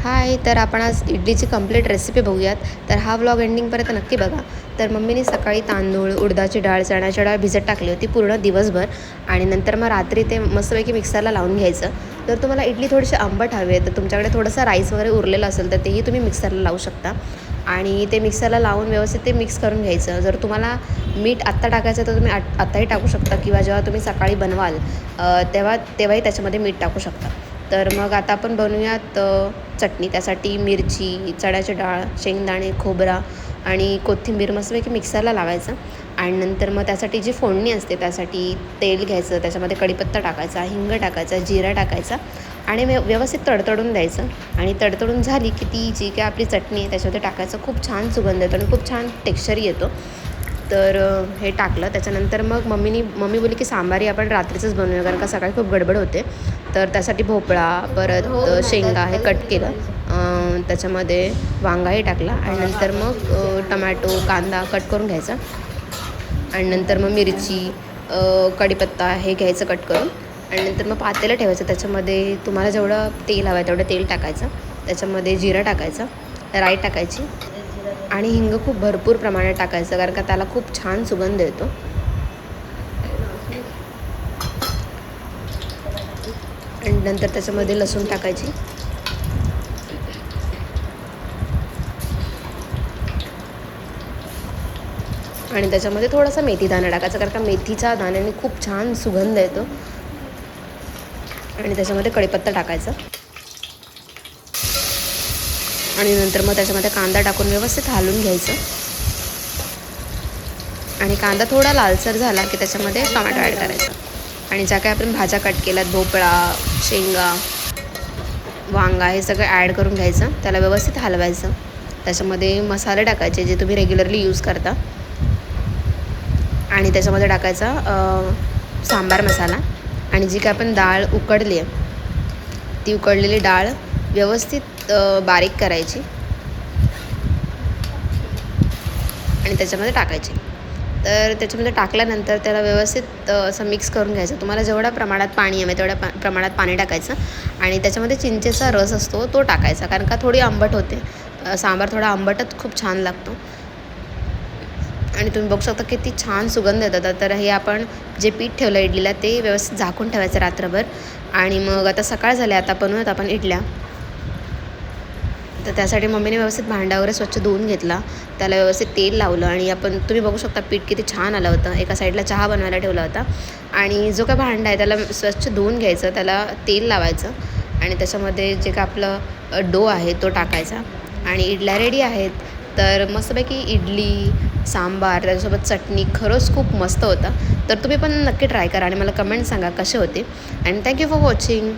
हाय, तर आपण आज इडलीची कंप्लीट रेसिपी बघूयात. तर हा व्लॉग एंडिंगपर्यंत नक्की बघा. तर मम्मीने सकाळी तांदूळ, उडदाची डाळ, चण्याची डाळ भिजत टाकली होती पूर्ण दिवसभर आणि नंतर मग रात्री ते मस्तपैकी मिक्सरला लावून घ्यायचं. जर तुम्हाला इडली थोडीशी आंबट हवी आहे तर तुमच्याकडे थोडंसं राईस वगैरे उरलेलं असेल तर तेही तुम्ही मिक्सरला लावू शकता आणि ते मिक्सरला लावून व्यवस्थित ते मिक्स करून घ्यायचं. जर तुम्हाला मीठ आत्ता टाकायचं तर तुम्ही आत्ताही टाकू शकता किंवा जेव्हा तुम्ही सकाळी बनवाल तेव्हाही त्याच्यामध्ये मीठ टाकू शकता. तर मग आता आपण बनवूयात चटणी. त्यासाठी मिरची, चण्याची डाळ, शेंगदाणे, खोबरा आणि कोथिंबीर मस्तपैकी मिक्सरला लावायचं आणि नंतर मग त्यासाठी जी फोडणी असते त्यासाठी तेल घ्यायचं, त्याच्यामध्ये कढीपत्ता टाकायचा, हिंग टाकायचा, जिरा टाकायचा आणि व्यवस्थित तडतडून द्यायचं आणि तडतडून झाली की ती जी काय आपली चटणी आहे त्याच्यामध्ये टाकायचं. खूप छान सुगंध येतो आणि खूप छान टेक्स्चरही येतो. तर हे टाकलं. त्याच्यानंतर मग मम्मी बोलली की सांबारही आपण रात्रीचंच बनवूया कारण का सकाळी खूप गडबड होते. तर त्यासाठी भोपळा, परत शेंगा हे कट केलं, त्याच्यामध्ये वांगाही टाकला आणि नंतर मग टमॅटो, कांदा कट करून घ्यायचा आणि नंतर मग मिरची, कढीपत्ता हे घ्यायचं कट करून आणि नंतर मग पातेलं ठेवायचं. त्याच्यामध्ये तुम्हाला जेवढं तेल हवं आहे तेवढं तेल टाकायचं. त्याच्यामध्ये जिरं टाकायचं, राई टाकायची आणि हिंग खूप भरपूर प्रमाणात टाकायचं कारण का त्याला खूप छान सुगंध येतो. आणि नंतर त्याच्यामध्ये लसूण टाकायची आणि त्याच्यामध्ये थोडासा मेथी दाणा टाकायचा कारण का मेथीच्या दाण्याने खूप छान सुगंध येतो आणि त्याच्यामध्ये कढीपत्ता टाकायचा आणि नंतर मग त्याच्यामध्ये कांदा टाकून व्यवस्थित हलवून घ्यायचं आणि कांदा थोडा लालसर झाला की त्याच्यामध्ये टोमॅटो ॲड करायचा आणि ज्या काही आपण भाज्या कट केल्यात भोपळा, शेंगा, वांगा हे सगळं ॲड करून घ्यायचं. त्याला व्यवस्थित हलवायचं. त्याच्यामध्ये मसाले टाकायचे जे तुम्ही रेग्युलरली यूज करता आणि त्याच्यामध्ये टाकायचा सांबार मसाला आणि जी काय आपण डाळ उकडली आहे ती उकडलेली डाळ व्यवस्थित बारीक करायची आणि त्याच्यामध्ये टाकायची. तर त्याच्यामध्ये टाकल्यानंतर त्याला व्यवस्थित असं मिक्स करून घ्यायचं. तुम्हाला जेवढ्या प्रमाणात पाणी हवं तेवढ्या प्रमाणात पाणी टाकायचं आणि त्याच्यामध्ये चिंचेचा रस असतो तो टाकायचा कारण का थोडी आंबट होते. सांबार थोडा आंबटच खूप छान लागतो आणि तुम्ही बघू शकता किती छान सुगंध येतात. तर हे आपण जे पीठ ठेवलं इडलीला ते व्यवस्थित झाकून ठेवायचं रात्रभर आणि मग आता सकाळ झाली, आता बनवूयात आपण इडल्या. तर त्यासाठी मम्मीने व्यवस्थित भांडा वगैरे स्वच्छ धुवून घेतला, त्याला व्यवस्थित तेल लावलं आणि तुम्ही बघू शकता पीठ किती छान आलं होतं. एका साईडला चहा बनवायला ठेवला होता आणि जो काय भांडा आहे त्याला स्वच्छ धुवून घ्यायचं, त्याला तेल लावायचं आणि त्याच्यामध्ये जे काय आपलं डो आहे तो टाकायचा आणि इडल्या रेडी आहेत. तर मस्तपैकी इडली, सांबार त्याच्यासोबत चटणी खरंच खूप मस्त होता. तर तुम्ही पण नक्की ट्राय करा आणि मला कमेंट सांगा कसे होते. And thank you for watching.